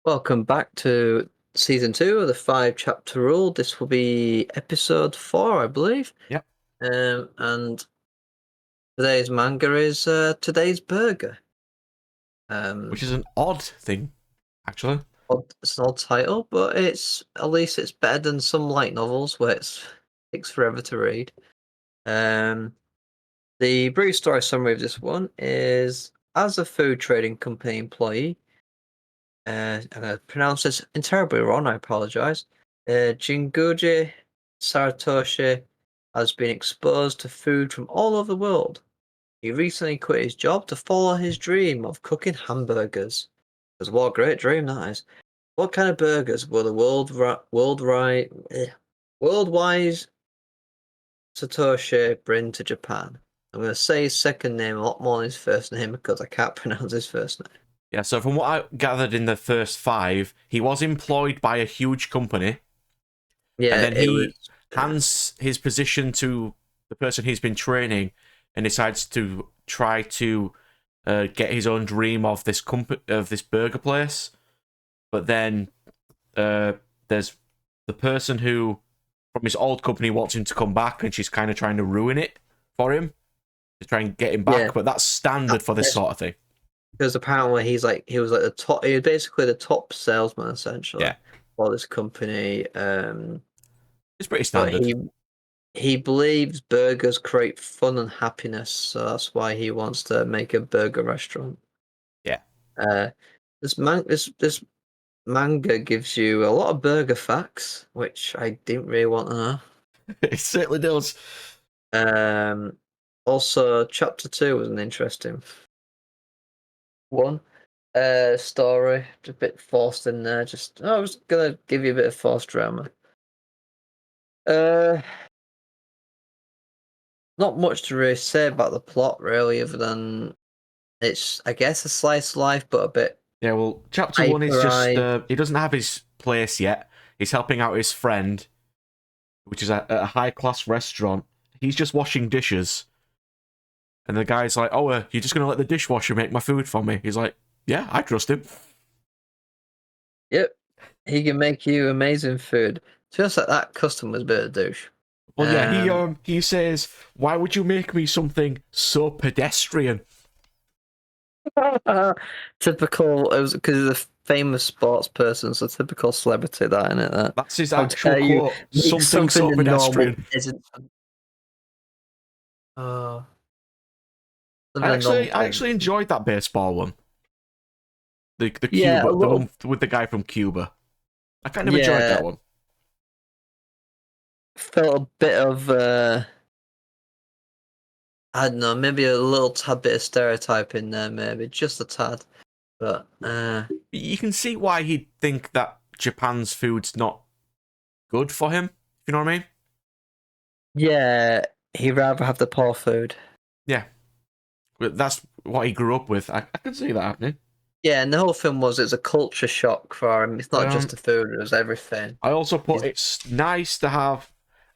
Welcome back to season 2 of the 5 chapter rule. This will be episode 4, I believe. Yep. And today's manga is Today's Burger. Which is an odd thing, actually. It's an odd title, but at least it's better than some light novels where it takes forever to read. The brief story summary of this one is: as a food trading company employee, I'm going to pronounce this terribly wrong, I apologize. Jinguji Saratoshi has been exposed to food from all over the world. He recently quit his job to follow his dream of cooking hamburgers. Because what a great dream that is. What kind of burgers will the worldwide Satoshi bring to Japan? I'm going to say his second name a lot more than his first name because I can't pronounce his first name. Yeah, so from what I gathered in the first 5, he was employed by a huge company, Yeah, and then it was. he hands his position to the person he's been training and decides to try to get his own dream of this burger place. But then there's the person who, from his old company, wants him to come back, and she's kind of trying to ruin it for him to try and get him back. Yeah. But that's standard for this sort of thing. Because apparently he was the top. He was basically the top salesman essentially for this company. It's pretty But standard. he believes burgers create fun and happiness, so that's why he wants to make a burger restaurant. Yeah. This manga gives you a lot of burger facts, which I didn't really want to know. It certainly does. Also, chapter 2 was an interesting one. Story, just a bit forced in there. I was gonna give you a bit of forced drama. Not much to really say about the plot, really, other than it's, I guess, a slice of life, but a bit. Yeah, well, chapter 1 is just hyperized. he doesn't have his place yet. He's helping out his friend, which is at a high class restaurant. He's just washing dishes, and the guy's like, "Oh, you're just gonna let the dishwasher make my food for me?" He's like, "Yeah, I trust him." Yep, he can make you amazing food. Just like that customer's a bit of a douche. Well, yeah, he says, "Why would you make me something so pedestrian?" Typical. It was because he's a famous sports person, so typical celebrity, that, isn't it? That's his How actual dare you quote. make Something so something normal pedestrian. isn't. I Something a normal actually thing. enjoyed that baseball one. The Yeah, Cuba, a the little. one with the guy from Cuba. I kind of enjoyed Yeah, that one. felt a bit of I don't know, maybe a little tad bit of stereotype in there, maybe just a tad. But You can see why he'd think that Japan's food's not good for him. You know what I mean? yeah, he'd rather have the poor food. Yeah. But that's what he grew up with. I can see that happening. Yeah, and the whole film was it's a culture shock for him. It's not just the food; it was everything. I also put He's, it's nice to have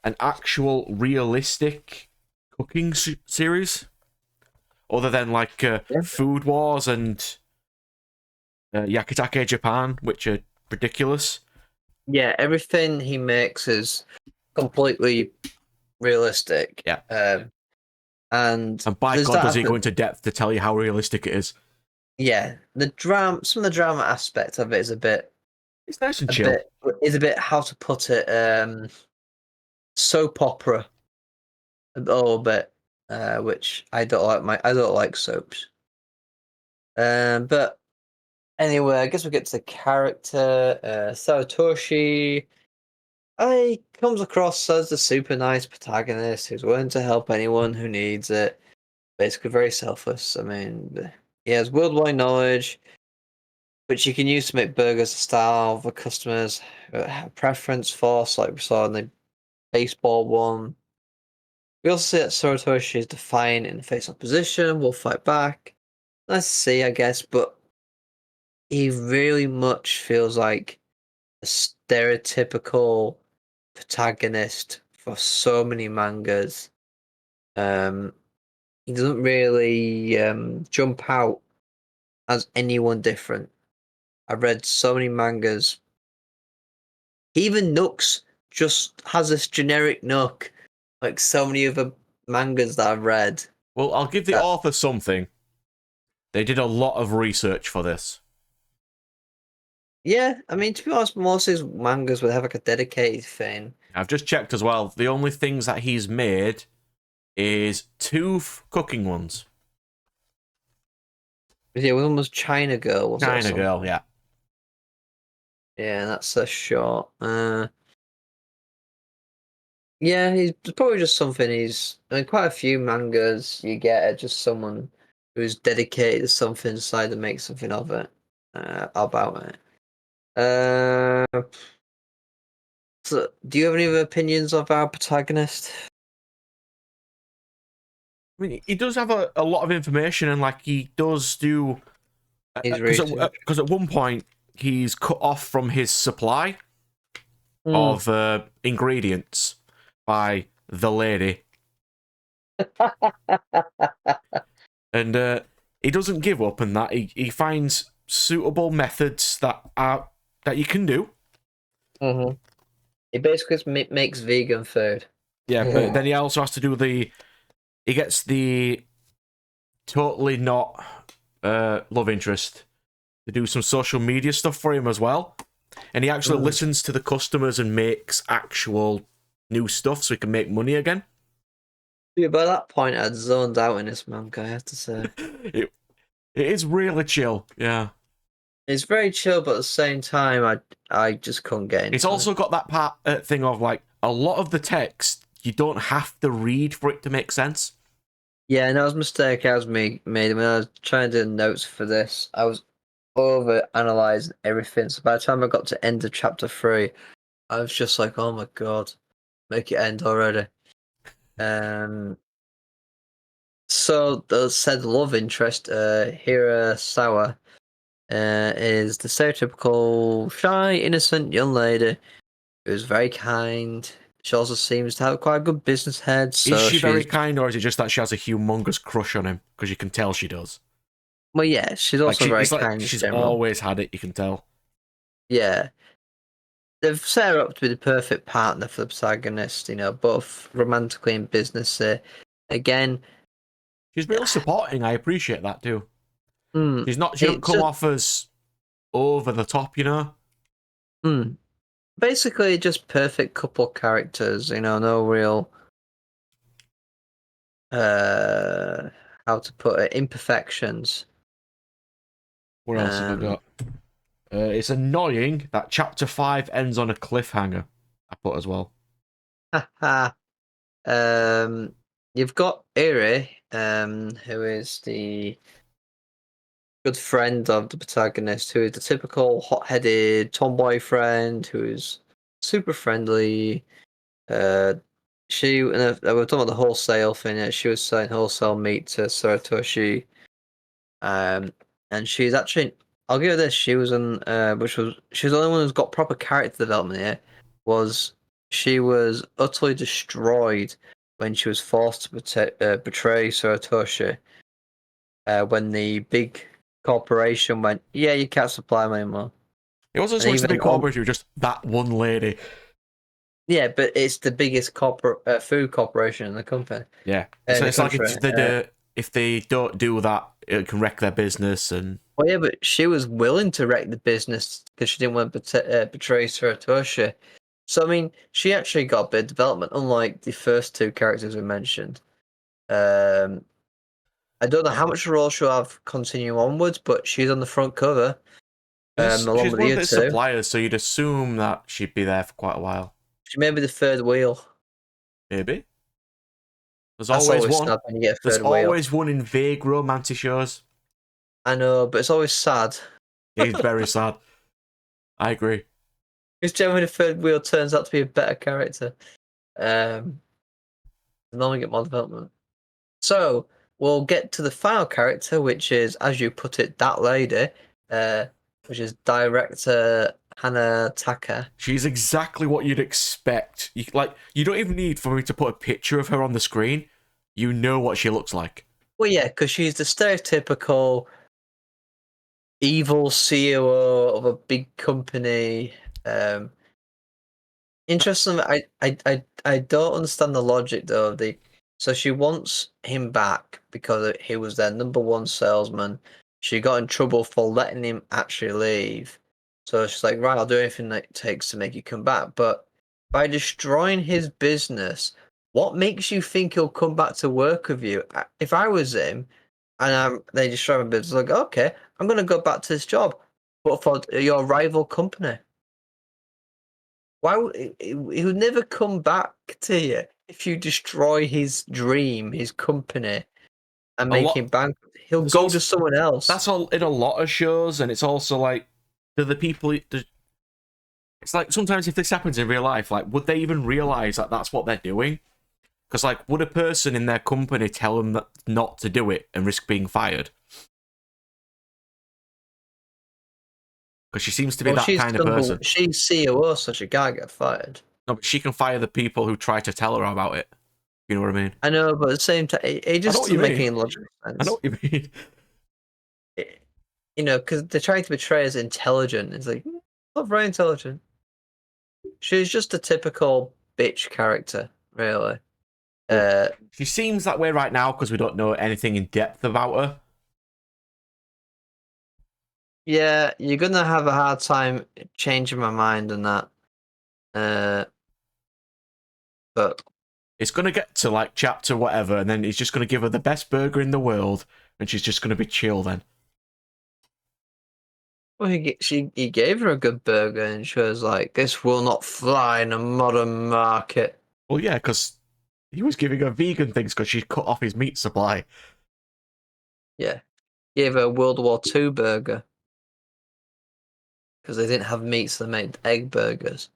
an actual realistic cooking series, other than like yeah, Food Wars and Yakitake Japan, which are ridiculous. yeah, everything he makes is completely realistic. Yeah. And And by there's God, does that. he go into depth to tell you how realistic it is? Yeah, some of the drama aspect of it is a bit, It's nice and chill. how to put it, soap opera a little bit, which I don't like. I don't like soaps. But anyway, I guess we get to the character. Satoshi. I comes across as a super nice protagonist who's willing to help anyone who needs it. Basically, very selfless. I mean, he has worldwide knowledge, which you can use to make burgers the style of the customers have a preference for. So like we saw in the baseball one. We also see that Satoshi is defiant in the face of opposition, will fight back. Let's see, I guess, but he really much feels like a stereotypical protagonist for so many mangas. Um, he doesn't really jump out as anyone different. I've read so many mangas. Even Nooks just has this generic Nook, like so many other mangas that I've read. Well, I'll give the author something. They did a lot of research for this. Yeah, I mean, to be honest, most of his mangas would have like a dedicated thing. I've just checked as well. The only things that he's made is 2 cooking ones. Yeah, one was China Girl, was it? Or China something? Girl, yeah. Yeah, that's a short. Yeah, he's probably just something I mean, quite a few mangas you get are just someone who's dedicated to something, decided to make something of it, about it. Uh, so do you have any other opinions of our protagonist? I mean, he does have a lot of information, and like he does do His because research. at one point he's cut off from his supply Hmm. of ingredients by the lady, and he doesn't give up. And that he finds suitable methods that you can do. Mm-hmm. He basically just makes vegan food. Yeah, but then he also has to do he gets the totally not love interest to do some social media stuff for him as well. And he actually Mm. listens to the customers and makes actual new stuff so he can make money again. Yeah, by that point, I'd zoned out in this manga, I have to say. it, it is really chill, yeah. It's very chill, but at the same time, I just couldn't get It's into it. also got that part thing of like a lot of the text you don't have to read for it to make sense. Yeah, and that was a mistake I was made when I was trying to do notes for this. I was over analyzing everything. So by the time I got to end of chapter 3, I was just like, "Oh my god, make it end already." Um. So the said love interest, Hira Sawa, is the stereotypical shy, innocent young lady who's very kind. She also seems to have quite a good business head, Is so she very she's kind, or is it just that she has a humongous crush on him? Because you can tell she does. well, yeah, she's Like also she, very it's like kind in she's general. always had it. You can tell. Yeah, they've set her up to be the perfect partner for the protagonist. You know, both romantically and business. Again, She's really supporting. I appreciate that too. mm, She's not. She don't it's come just off as over the top, you know. mm, basically just perfect couple characters. You know, no real uh, how to put it, imperfections. What else have I Um, got? It's annoying that chapter 5 ends on a cliffhanger. I put as well. haha. Um, you've got Eri, who is the good friend of the protagonist, who is the typical hot-headed tomboy friend who is super friendly. Uh, we're talking about the wholesale thing. She was selling wholesale meat to Saratoshi. Um, and she's actually, I'll give her this. She was she's the only one who's got proper character development here. Was she was utterly destroyed when she was forced to betray Saratoshi. When the big corporation went, yeah, you can't supply them anymore. It wasn't And so much the even big corporation; it was just that one lady. yeah, but it's the biggest food corporation in the company, Yeah, in the it's like country. if they don't do that, it can wreck their business. And Well, yeah, but she was willing to wreck the business because she didn't want to betray Saratoshi. So, I mean, she actually got a bit of development, unlike the first two characters we mentioned. Um, I don't know how much role she'll have continuing onwards, but she's on the front cover, along she's with one the of other the two. suppliers, so you'd assume that she'd be there for quite a while. She may be the third wheel. Maybe there's That's always always one. sad when you get a There's third wheel. always one in vague romantic shows. I know, but it's always sad. It's very sad. I agree. Because generally the third wheel turns out to be a better character. Um, normally get more development. So we'll get to the final character, which is, as you put it, that lady, uh, which is director Hannah Taka. She's exactly what you'd expect. You don't even need for me to put a picture of her on the screen. You know what she looks like. Well, yeah, because she's the stereotypical evil CEO of a big company. Interesting. I don't understand the logic though. So she wants him back because he was their number one salesman. She got in trouble for letting him actually leave. So she's like, right, I'll do anything that it takes to make you come back. But by destroying his business, what makes you think he'll come back to work with you? If I was him and they destroy my business, like, okay, I'm gonna go back to this job, but for your rival company. Why would he would never come back to you if you destroy his dream, his company, and A make lot. him bankrupt? He'll There's go to also someone else. that's all in a lot of shows, and it's also like do the people. It's like sometimes if this happens in real life, like would they even realize that that's what they're doing? Because like, would a person in their company tell them that not to do it and risk being fired? Because she seems to be Well, that kind of person. she's CEO, so she can't get fired. No, but she can fire the people who try to tell her about it. You know what I mean? I know, but at the same time, it I know just what you doesn't make mean. any logical I know sense. what you mean. It, because they're trying to portray as intelligent. It's like, not very intelligent. She's just a typical bitch character, really. Well, Uh, she seems that way right now because we don't know anything in depth about her. yeah, you're gonna have a hard time changing my mind on that. Uh, but It's gonna get to like chapter whatever, and then he's just gonna give her the best burger in the world, and she's just gonna be chill then. well, he gave her a good burger, and she was like, "This will not fly in a modern market." Well, yeah, because he was giving her vegan things because she cut off his meat supply. Yeah, gave her a World War II burger because they didn't have meat, so they made egg burgers.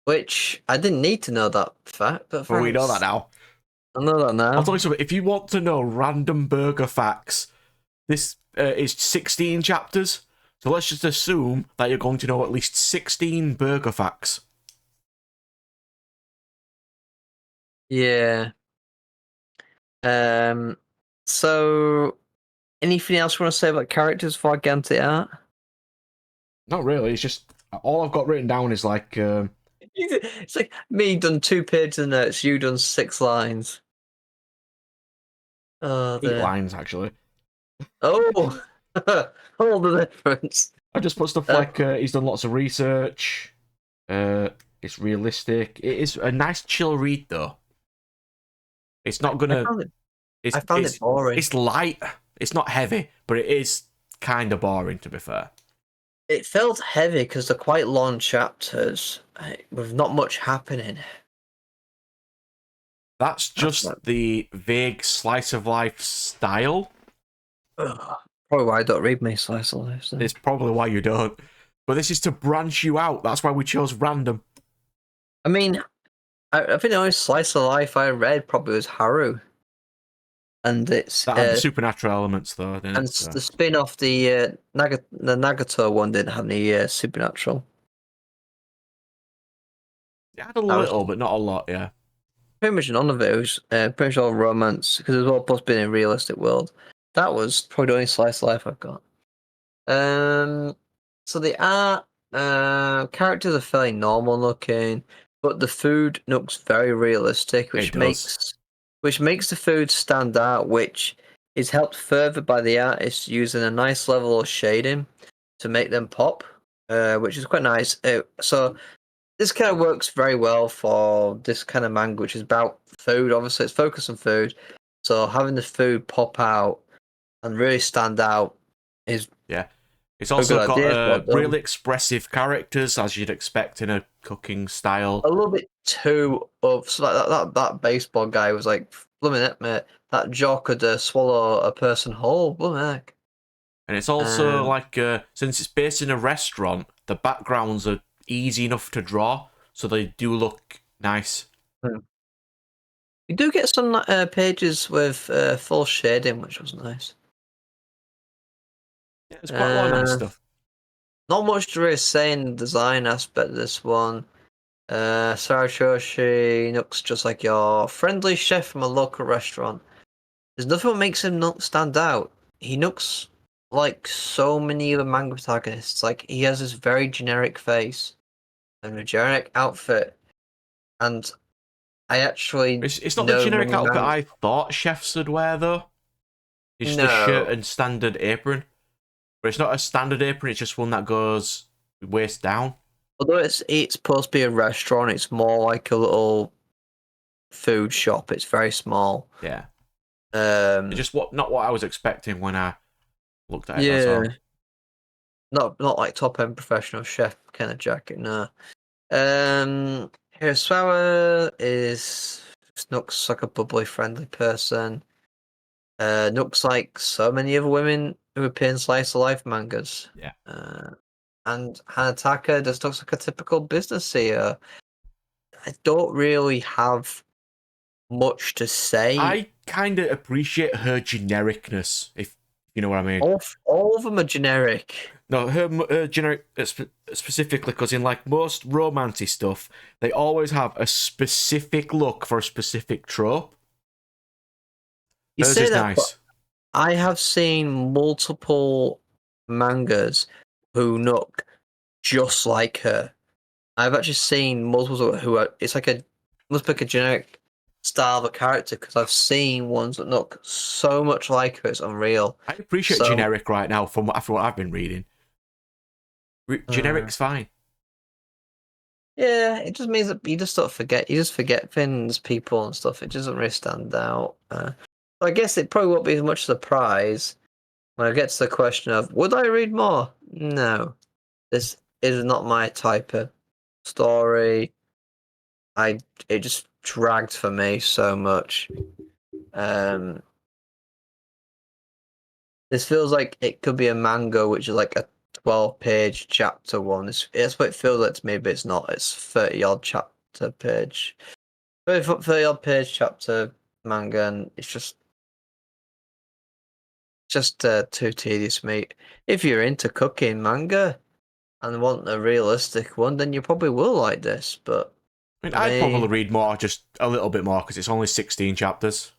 Which I didn't need to know that fact, but Well, we know that thanks. now. I know that I'll tell you now. something. If you want to know random burger facts, this is 16 chapters. So let's just assume that you're going to know at least 16 burger facts. Yeah. Um. So, anything else you want to say about characters before I get into the art? Not really. It's just all I've got written down is like It's like me done 2 pages of notes, you done 6 lines. Oh, 8 lines actually. oh, all the difference. I just put stuff Uh, like he's done lots of research. It's realistic. It is a nice chill read though. It's I, not I gonna. found it. It's I found it it's boring. it's light. It's not heavy, but it is kind of boring to be fair. It felt heavy because they're quite long chapters with not much happening. That's That's not. just the vague slice of life style. Ugh. Probably why I don't read me slice of life. So. It's probably why you don't. But this is to branch you out. That's why we chose random. I mean, I think the only slice of life I read probably was Haru, and it's That had supernatural elements though, didn't and it? So. the spin off the Nagato one didn't have any supernatural. It had a That was little, but not a lot. Yeah. pretty much none of it. It was pretty much all romance because it was all supposed to be in a realistic world. That was probably the only slice of life I've got. So the art, characters are fairly normal looking, but the food looks very realistic, It does. which makes the food stand out, which is helped further by the artist using a nice level of shading to make them pop, which is quite nice. So this kind of works very well for this kind of manga, which is about food. Obviously, it's focused on food, so having the food pop out and really stand out is Yeah. It's a good also got idea. It's well done. really expressive characters, as you'd expect in a cooking style. A little bit too of so that baseball guy was like, blooming it, mate. That jaw could swallow a person whole. Blooming heck. And it's also Um, like, since it's based in a restaurant, the backgrounds are easy enough to draw, so they do look nice. hmm. You do get some pages with full shading, which was nice. Yeah, there's quite a lot of nice Uh, stuff. Not much to really say in the design aspect of this one. Sarachoshi looks just like your friendly chef from a local restaurant. There's nothing that makes him not stand out. He looks like so many other manga protagonists. Like he has this very generic face and a generic outfit, and I actually It's not the know generic many outfit manga. I thought chefs would wear though. It's the shirt No, and standard apron. But it's not a standard apron, it's just one that goes waist down. although it's supposed to be a restaurant, it's more like a little food shop. It's very small. Yeah. It's Um, just not what I was expecting when I looked at it, that's yeah, all. not like top end professional chef kind of jacket. No. Hirasawa is looks like a bubbly, friendly person. Looks like so many other women who appear in slice of life mangas. Yeah. And Hanataka just looks like a typical business CEO. I don't really have much to say. I kind of appreciate her genericness, if you know what I mean. All of them are generic. No, her generic specifically because in like most romantic stuff, they always have a specific look for a specific trope. You Hers say is that, but nice. I have seen multiple mangas who look just like her. I've actually seen multiple who are. It's like a must be like a generic style of a character because I've seen ones that look so much like her. It's unreal. I appreciate So generic right now from after what I've been reading. uh, Generic's fine. yeah, it just means that you just sort of forget. You just forget things, people, and stuff. It doesn't really stand out. So I guess it probably won't be as much surprise when I get to the question of would I read more? No, this is not my type of story. It just dragged for me so much. Um, this feels like it could be a manga, which is like a 12-page chapter one. It's what it feels like to me, but it's not. It's 30 odd chapter page, 30 odd page chapter manga, and it's just too tedious, mate. If you're into cooking manga and want a realistic one, then you probably will like this. But I mean, for I'd probably me, read more, just a little bit more, because it's only 16 chapters.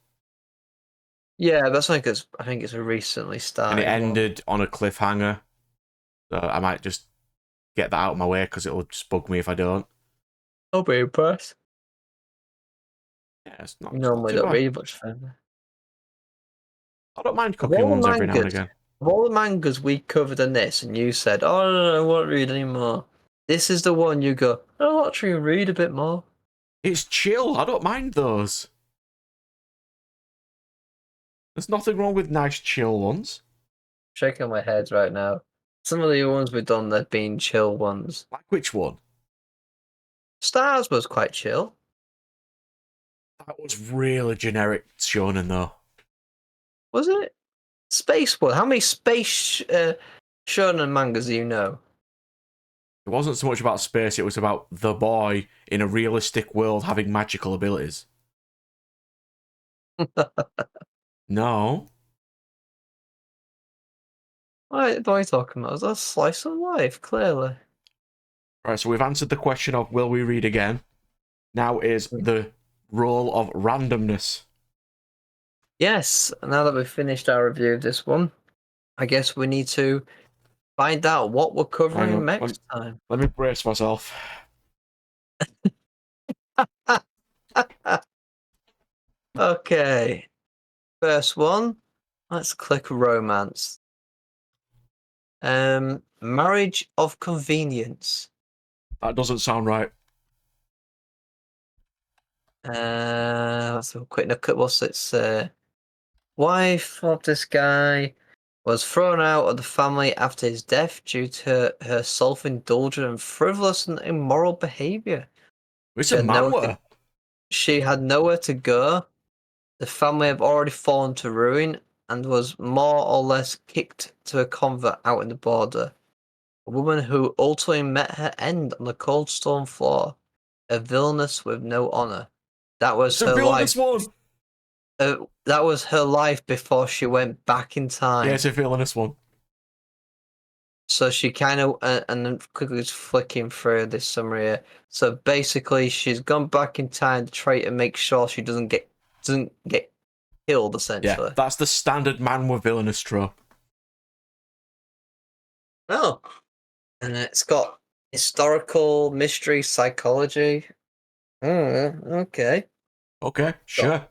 yeah, that's like I think it's a recently And it started one. ended on a cliffhanger. So I might just get that out of my way, because it'll just bug me if I don't. I'll be impressed. Yeah, You it's not normally too don't bad. read much further. I don't mind Of cooking all the ones every now and mangas, again. of all the mangas we covered in this, and you said, "Oh, no, I won't read anymore." This is the one you go, "I'll actually read a bit more." It's chill. I don't mind those. There's nothing wrong with nice chill ones. Shaking my head right now. Some of the ones we've done, they've been chill ones. Like which one? Stars was quite chill, That was really generic shonen though. was it? Space one. How many space shonen mangas do you know? It wasn't so much about space, it was about the boy in a realistic world having magical abilities. No. What are you talking about? That's slice of life, clearly. Right, so we've answered the question of will we read again? Now is the role of randomness. Yes, now that we've finished our review of this one, I guess we need to find out what we're Hang covering on, next time. let me brace myself. Okay, first one. Let's click romance. Marriage of convenience. That doesn't sound right. Let's have a quick look at what's its wife of this guy was thrown out of the family after his death due to her self-indulgent and frivolous and immoral behavior. It's She a had nowhere to, manhwa. she had nowhere to go. The family had already fallen to ruin and was more or less kicked to a convent out in the border. A woman who ultimately met her end on the cold stone floor. A villainess with no honor. That was It's a her life. villainous one. That was her life before she went back in Yeah, time. it's a villainous one. So she kind of, and then quickly just flicking through this summary here. So basically, she's gone back in time to try to make sure she doesn't get killed. Yeah, Essentially, that's the standard manhwa villainous trope. Oh, and it's got historical mystery psychology. Oh, okay. Okay, Got sure.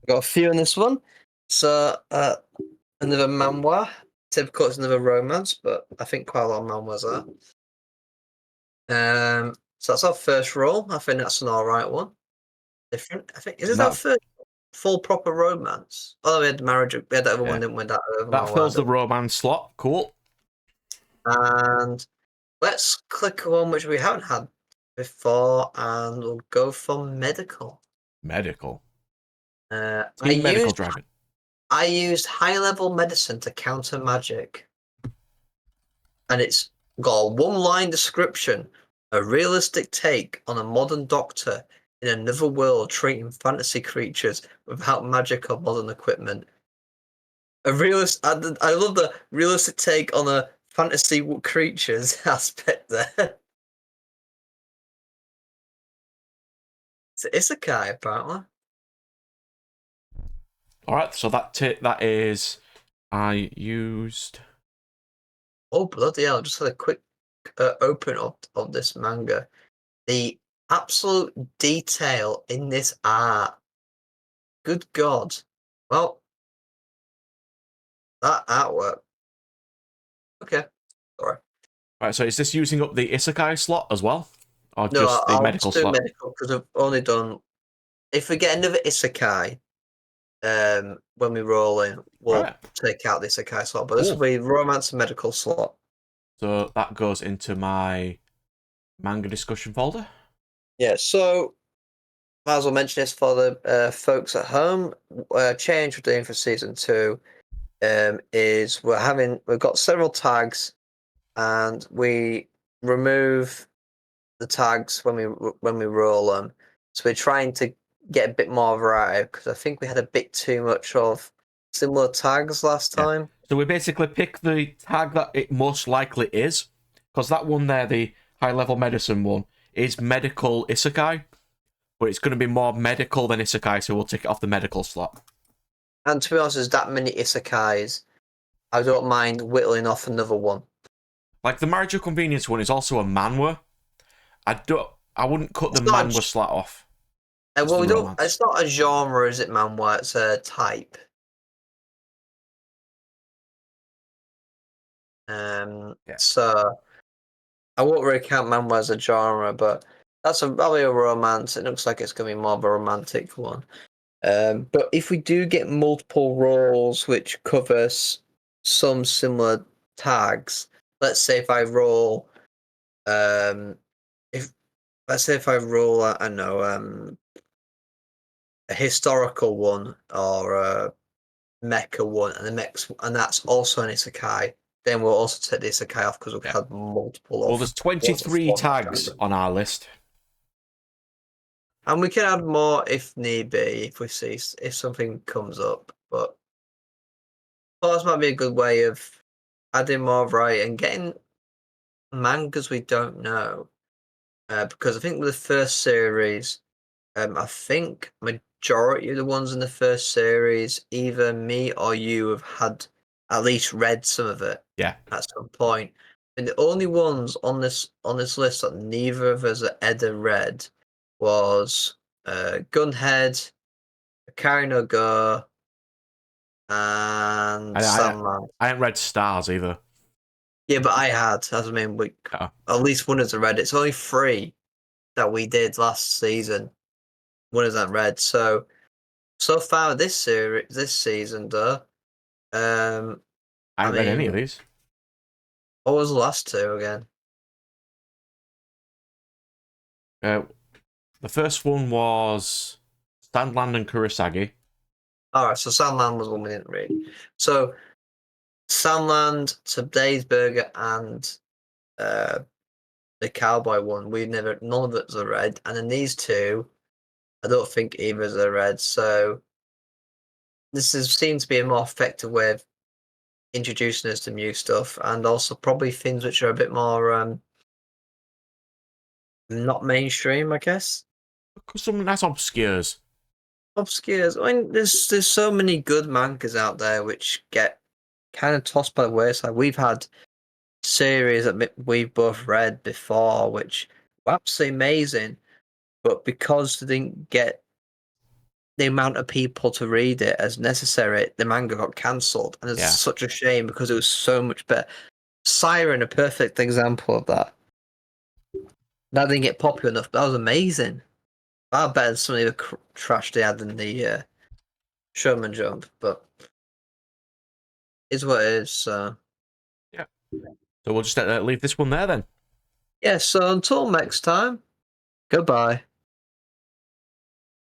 got a few in this one. So another manhwa. Typical, it's another romance, but I think quite a lot of manhwas are. So that's our first roll. I think that's an all right one. Different. I think is And this our that, first full proper romance? Oh, we had marriage. We had that other one, yeah, didn't we? That other that fills the manhwa. romance slot. Cool. And let's click on one which we haven't had before, and we'll go for medical. Medical. I Team Medical used Dragon. I used high level medicine to counter magic, and it's got a one line description, a realistic take on a modern doctor in another world treating fantasy creatures without magic or modern equipment. A realist, I love the realistic take on a fantasy creatures aspect there. It's isekai apparently. All right, so that is I used. Oh bloody hell! Just had a quick open of this manga. The absolute detail in this art. Good God. Well, that artwork. Okay. Sorry. All right, so is this using up the Isekai slot as well, or No, just the I'll medical just do slot? medical because I've only done. If we get another isekai, when we roll in, All we'll right, take out the isekai slot. But this will cool. be romance and medical slot. So that goes into my manga discussion folder. Yeah. So might as well mention this for the folks at home. Change we're doing for season two is we've got several tags, and we remove the tags when we roll them. So we're trying to get a bit more variety because I think we had a bit too much of similar tags last Yeah. time. So we basically pick the tag that it most likely is, because that one there, the high level medicine one, is medical Isekai, but it's going to be more medical than Isekai, so we'll take it off the medical slot. And to be honest, there's that many isekais. I don't mind whittling off another one. Like the Marriage of Convenience one is also a manhwa. I wouldn't cut the It's not. manhwa slot off. Just Well, the we don't. romance. It's not a genre, is it, man? Where it's a type. Yeah. So I won't really count manhwa as a genre, but that's probably a romance. It looks like it's going to be more of a romantic one. But if we do get multiple roles which covers some similar tags, let's say if I roll, if let's say if I roll, I don't know, a historical one or a mecha one, and that's also an isekai, then we'll also take the isekai off because we've Yeah. had multiple Well, of there's 23 one tags genre. on our list. And we can add more if need be if we see if something comes up. But this might be a good way of adding more variety and getting mangas we don't know. Because I think with the first series, I think majority of the ones in the first series, either me or you have had at least read some of it Yeah. at some point. And the only ones on this list that neither of us had ever read was Gunhead, Akari no Go, and I I, Sandman. I haven't read Stars either. Yeah, but I had. As I mean, we Oh. at least one has read it. It's only three that we did last season. One hasn't read. So far this season, though. I I haven't read any of mean, these. what was the last two again? Uh, the first one was Sandland and Kurosagi. All right, so Sandland was one we didn't read. So Sandland, Today's Burger, and uh, the Cowboy one, none of us have read, and then these two, I don't think either of us have read. So seems to be a more effective way of introducing us to new stuff, and also probably things which are a bit more not mainstream, I guess. Some nice obscures. Obscures. I mean, there's so many good mangas out there which get kind of tossed by the wayside. We've had series that we've both read before, which were absolutely amazing, but because they didn't get the amount of people to read it as necessary, the manga got cancelled, and it's Yeah. such a shame because it was so much better. Siren, a perfect example of that. That didn't get popular enough, but that was amazing. Far better than some of the trash they had in the Showman Jump, but it's what it is. So Yeah. So we'll just leave this one there then. yeah. So until next time, goodbye.